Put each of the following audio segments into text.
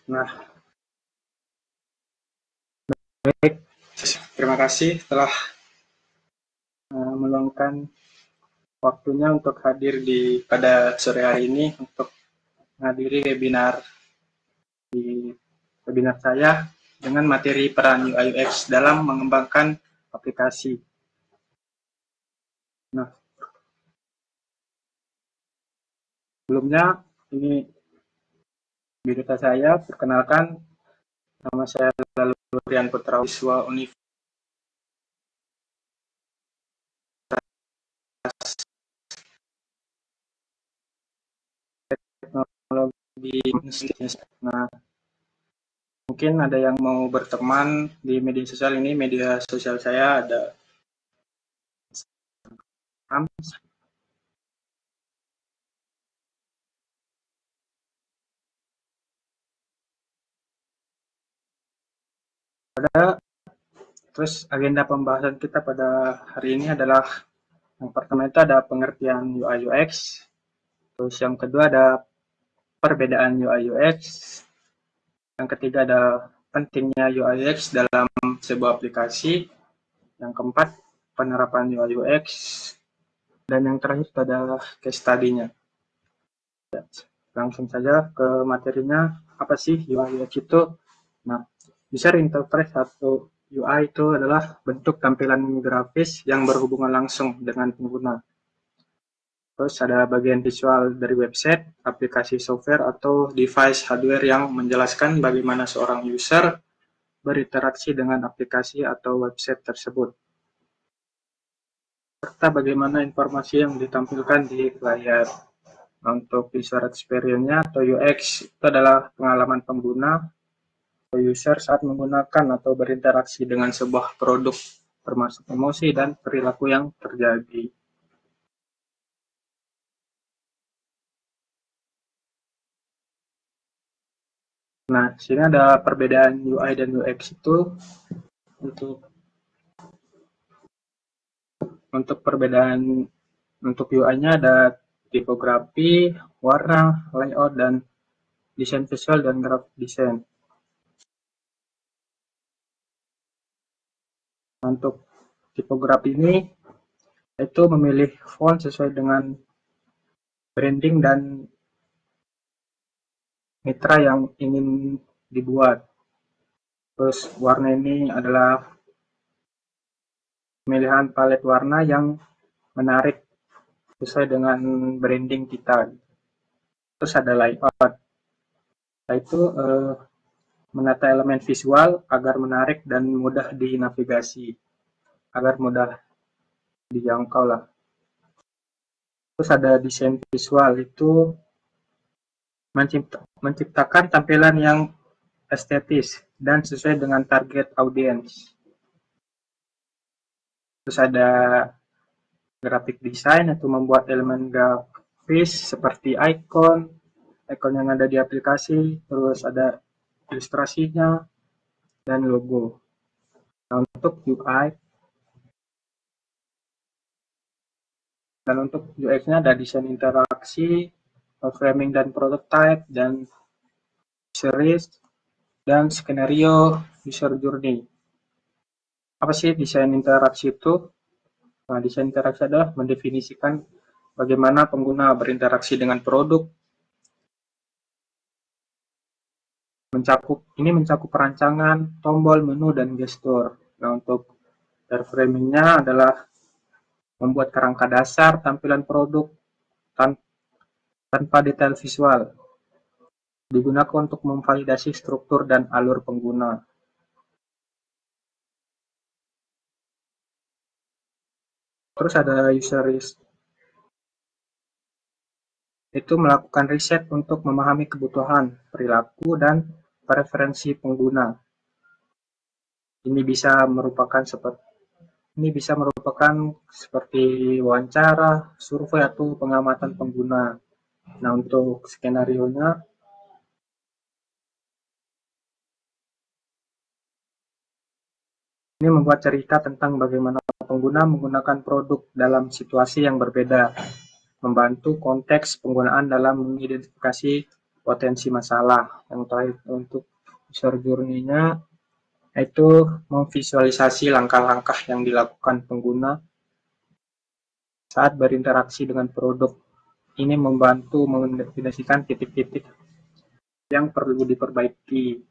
Nah, baik, terima kasih telah meluangkan waktunya untuk hadir pada sore hari ini untuk menghadiri webinar saya dengan materi peran UI UX dalam mengembangkan aplikasi. Nah, sebelumnya ini biodata saya, perkenalkan, nama saya Lalubrian Putra Wiswa Universitas Teknologi. Nah, mungkin ada yang mau berteman di media sosial ini. Media sosial saya ada terus agenda pembahasan kita pada hari ini adalah yang pertama itu ada pengertian UI UX, terus yang kedua ada perbedaan UI UX, yang ketiga ada pentingnya UI UX dalam sebuah aplikasi, yang keempat penerapan UI UX, dan yang terakhir adalah case study-nya. Langsung saja ke materinya. Apa sih UI UX itu? Nah, user interface atau UI itu adalah bentuk tampilan grafis yang berhubungan langsung dengan pengguna. Terus ada bagian visual dari website, aplikasi software, atau device hardware yang menjelaskan bagaimana seorang user berinteraksi dengan aplikasi atau website tersebut, serta bagaimana informasi yang ditampilkan di layar. Untuk user experience-nya atau UX itu adalah pengalaman pengguna atau user saat menggunakan atau berinteraksi dengan sebuah produk, termasuk emosi dan perilaku yang terjadi. Nah, sini ada perbedaan UI dan UX itu untuk perbedaan untuk UI-nya ada tipografi, warna, layout, dan desain visual dan graphic design. Untuk tipografi ini itu memilih font sesuai dengan branding dan mitra yang ingin dibuat. Terus warna ini adalah pemilihan palet warna yang menarik sesuai dengan branding kita. Terus ada layout, yaitu menata elemen visual agar menarik dan mudah dinavigasi, agar mudah dijangkau lah. Terus ada desain visual, itu menciptakan tampilan yang estetis dan sesuai dengan target audiens. Terus ada graphic design, itu membuat elemen grafis seperti icon yang ada di aplikasi, terus ada ilustrasinya dan logo. Nah, untuk UI dan untuk UX-nya ada desain interaksi, framing dan prototype, dan series, dan skenario user journey. Apa sih desain interaksi itu? Nah, desain interaksi adalah mendefinisikan bagaimana pengguna berinteraksi dengan produk. Mencakup perancangan, tombol, menu, dan gestur. Nah, untuk framing-nya adalah membuat kerangka dasar tampilan produk tanpa detail visual. Digunakan untuk memvalidasi struktur dan alur pengguna. Terus ada user research, itu melakukan riset untuk memahami kebutuhan, perilaku, dan preferensi pengguna. Ini bisa merupakan seperti wawancara, survei, atau pengamatan pengguna. Nah, untuk skenario-nya, ini membuat cerita tentang bagaimana pengguna menggunakan produk dalam situasi yang berbeda, membantu konteks penggunaan dalam mengidentifikasi potensi masalah. Yang terakhir untuk user journey-nya itu memvisualisasi langkah-langkah yang dilakukan pengguna saat berinteraksi dengan produk. Ini membantu mendefinisikan titik-titik yang perlu diperbaiki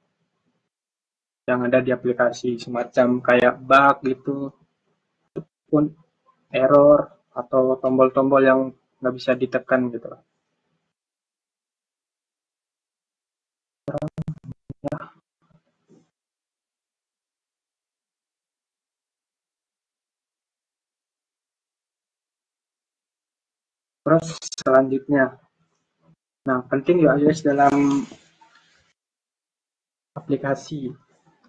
yang ada di aplikasi, semacam kayak bug gitu, pun error atau tombol-tombol yang nggak bisa ditekan gitu. Terus selanjutnya, nah penting UI/UX dalam aplikasi.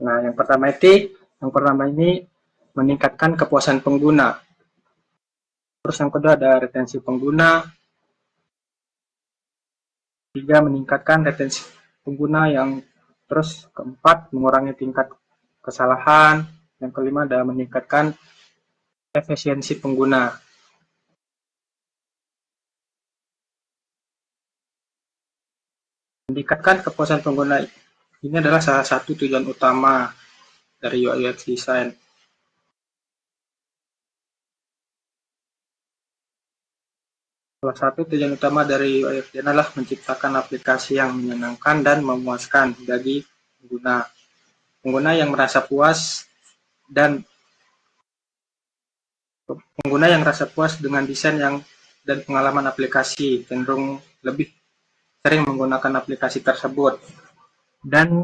Nah yang pertama ini meningkatkan kepuasan pengguna. Terus yang kedua ada retensi pengguna. Tiga, meningkatkan retensi pengguna. Yang terus keempat, mengurangi tingkat kesalahan. Yang kelima ada meningkatkan efisiensi pengguna. Meningkatkan kepuasan pengguna ini adalah salah satu tujuan utama dari UI/UX design. Salah satu tujuan utama dari UI/UX design adalah menciptakan aplikasi yang menyenangkan dan memuaskan bagi pengguna. Pengguna yang merasa puas dengan desain dan pengalaman aplikasi cenderung lebih sering menggunakan aplikasi tersebut dan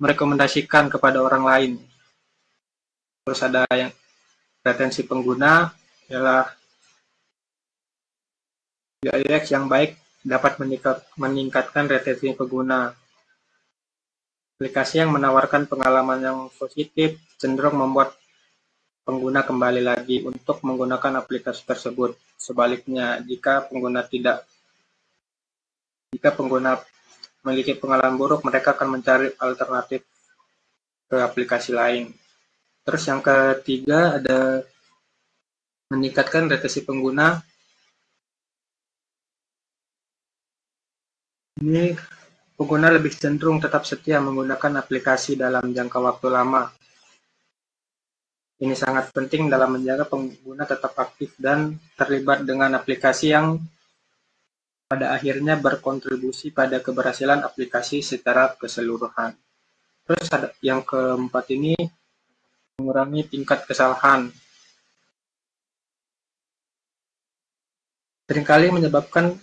merekomendasikan kepada orang lain. Terus ada yang retensi pengguna, ialah UI/UX yang baik dapat meningkatkan retensi pengguna. Aplikasi yang menawarkan pengalaman yang positif cenderung membuat pengguna kembali lagi untuk menggunakan aplikasi tersebut. Sebaliknya, jika pengguna memiliki pengalaman buruk, mereka akan mencari alternatif ke aplikasi lain. Terus yang ketiga ada meningkatkan retensi pengguna. Ini pengguna lebih cenderung tetap setia menggunakan aplikasi dalam jangka waktu lama. Ini sangat penting dalam menjaga pengguna tetap aktif dan terlibat dengan aplikasi yang pada akhirnya berkontribusi pada keberhasilan aplikasi secara keseluruhan. Terus ada yang keempat ini mengurangi tingkat kesalahan. Seringkali menyebabkan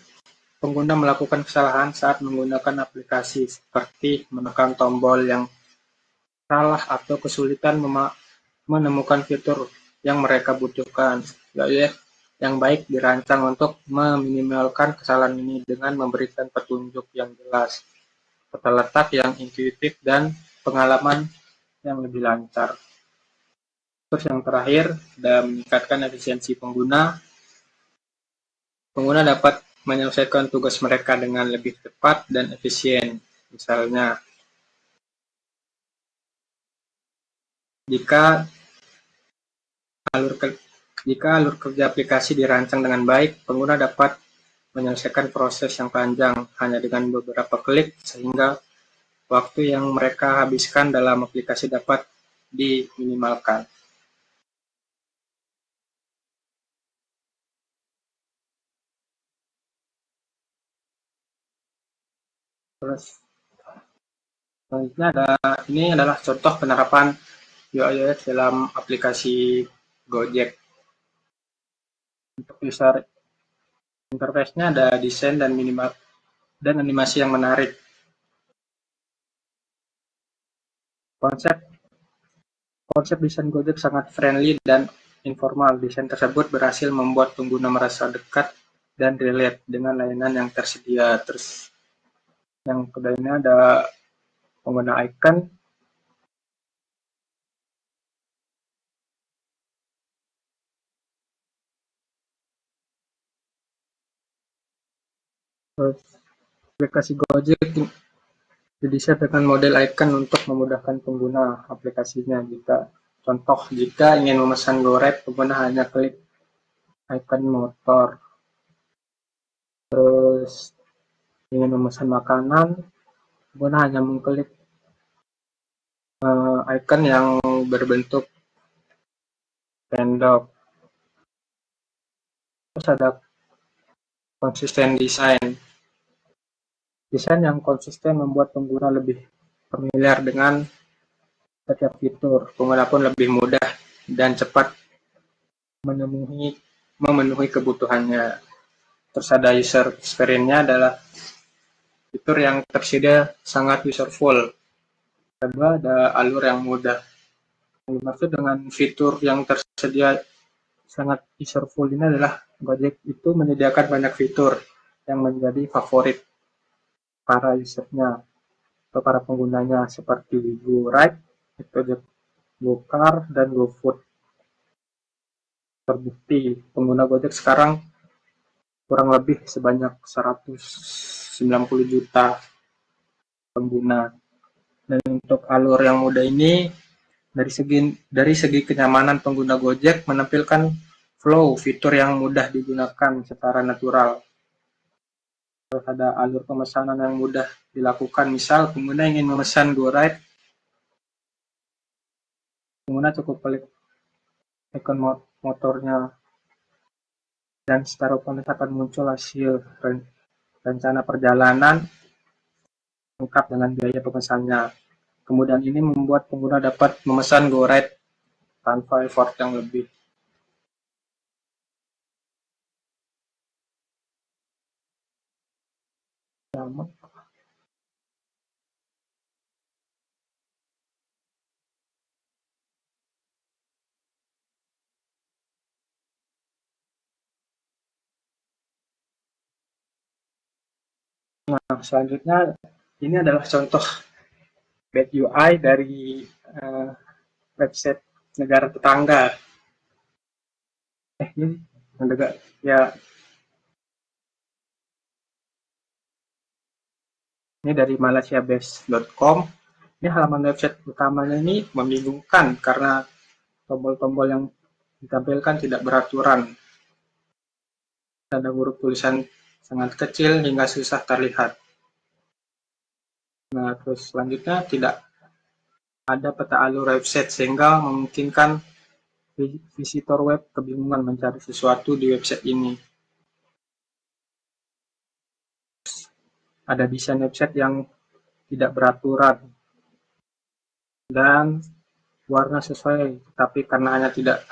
pengguna melakukan kesalahan saat menggunakan aplikasi, seperti menekan tombol yang salah atau kesulitan menemukan fitur yang mereka butuhkan. UI/UX yang baik dirancang untuk meminimalkan kesalahan ini dengan memberikan petunjuk yang jelas, tata letak yang intuitif, dan pengalaman yang lebih lancar. Terus yang terakhir, dan meningkatkan efisiensi pengguna. Pengguna dapat menyelesaikan tugas mereka dengan lebih cepat dan efisien. Misalnya, jika alur kerja aplikasi dirancang dengan baik, pengguna dapat menyelesaikan proses yang panjang hanya dengan beberapa klik, sehingga waktu yang mereka habiskan dalam aplikasi dapat diminimalkan. Terus selanjutnya ini adalah contoh penerapan UI/UX dalam aplikasi Gojek. Untuk user interface-nya ada desain dan animasi yang menarik. Konsep desain Gojek sangat friendly dan informal. Desain tersebut berhasil membuat pengguna merasa dekat dan relate dengan layanan yang tersedia. Terus yang kedua ini ada pengguna icon. Terus aplikasi Gojek didesain dengan model icon untuk memudahkan pengguna aplikasinya. Jika ingin memesan Grab, pengguna hanya klik icon motor. Terus ingin memesan makanan, pengguna hanya mengklik icon yang berbentuk sendok. Terus ada konsisten desain. Desain yang konsisten membuat pengguna lebih familiar dengan setiap fitur. Pengguna pun lebih mudah dan cepat memenuhi kebutuhannya. Terus ada user experience-nya adalah fitur yang tersedia sangat userful. Kedua ada alur yang mudah. Yang dimaksud dengan fitur yang tersedia sangat userful ini adalah Gojek itu menyediakan banyak fitur yang menjadi favorit para usernya atau para penggunanya seperti GoRide, GoCar, dan GoFood. Terbukti pengguna Gojek sekarang kurang lebih sebanyak 190 juta pengguna. Dan untuk alur yang mudah ini dari segi kenyamanan pengguna Gojek menampilkan flow fitur yang mudah digunakan secara natural. Terus ada alur pemesanan yang mudah dilakukan. Misal pengguna ingin memesan GoRide, pengguna cukup klik ikon motornya dan secara otomatis akan muncul hasil rencana perjalanan lengkap dengan biaya pemesannya. Kemudian ini membuat pengguna dapat memesan GoRide tanpa effort yang lebih. Nah, selanjutnya ini adalah contoh bad UI dari website negara tetangga. Ini dari malaysiabase.com. Ini halaman website utamanya ini membingungkan karena tombol-tombol yang ditampilkan tidak beraturan. Ada huruf tulisan sangat kecil hingga susah terlihat. Nah, terus selanjutnya tidak ada peta alur website sehingga memungkinkan visitor web kebingungan mencari sesuatu di website ini. Ada desain website yang tidak beraturan dan warna sesuai, tapi karena hanya tidak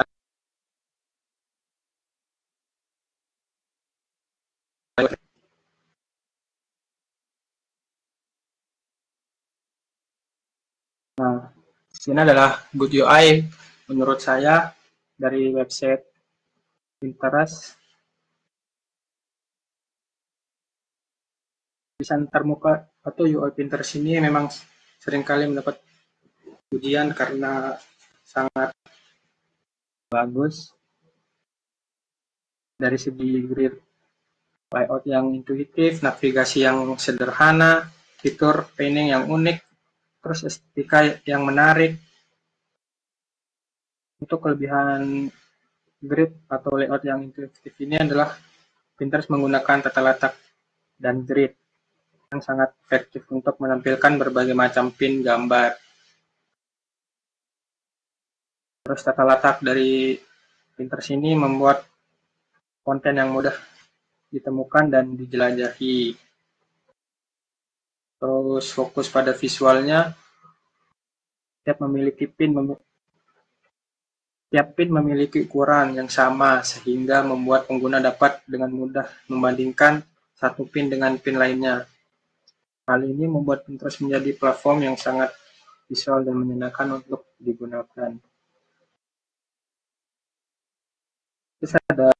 Nah, sini adalah good UI menurut saya dari website Pinterest. Desain termuka atau UI Pinterest ini memang seringkali mendapat pujian karena sangat bagus dari segi grid, layout yang intuitif, navigasi yang sederhana, fitur painting yang unik, terus estetika yang menarik. Untuk kelebihan grid atau layout yang intuitif ini adalah Pinterest menggunakan tata letak dan grid yang sangat efektif untuk menampilkan berbagai macam pin gambar. Terus tata letak dari Pinterest ini membuat konten yang mudah ditemukan dan dijelajahi. Terus fokus pada visualnya, tiap pin memiliki ukuran yang sama sehingga membuat pengguna dapat dengan mudah membandingkan satu pin dengan pin lainnya. Hal ini membuat Pinterest menjadi platform yang sangat visual dan menyenangkan untuk digunakan. Terus ada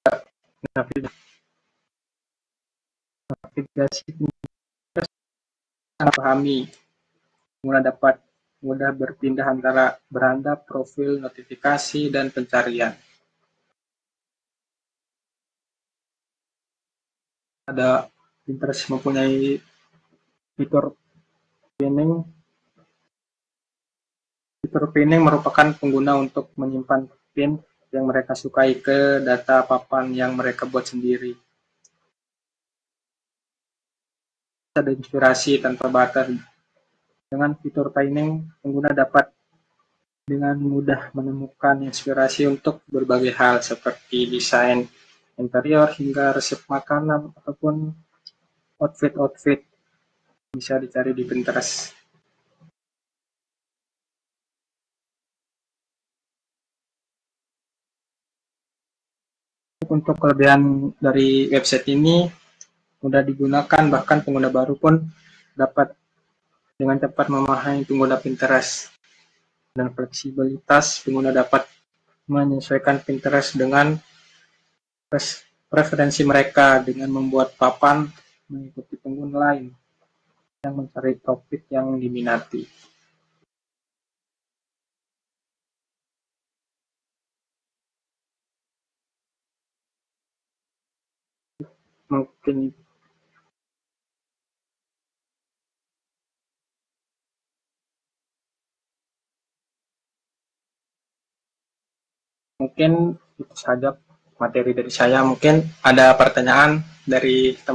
navigasi Pinterest sangat pahami. Pengguna dapat mudah berpindah antara beranda, profil, notifikasi, dan pencarian. Ada Pinterest mempunyai fitur pinning. Fitur pinning merupakan pengguna untuk menyimpan pin yang mereka sukai ke data papan yang mereka buat sendiri. ada inspirasi tanpa batas. Dengan fitur Pining, pengguna dapat dengan mudah menemukan inspirasi untuk berbagai hal seperti desain interior hingga resep makanan ataupun outfit bisa dicari di Pinterest. Untuk kelebihan dari website ini mudah digunakan, bahkan pengguna baru pun dapat dengan cepat memahami pengguna Pinterest. Dan fleksibilitas, pengguna dapat menyesuaikan Pinterest dengan preferensi mereka dengan membuat papan mengikuti pengguna lain yang mencari topik yang diminati. Mungkin itu saja materi dari saya. Mungkin ada pertanyaan dari teman.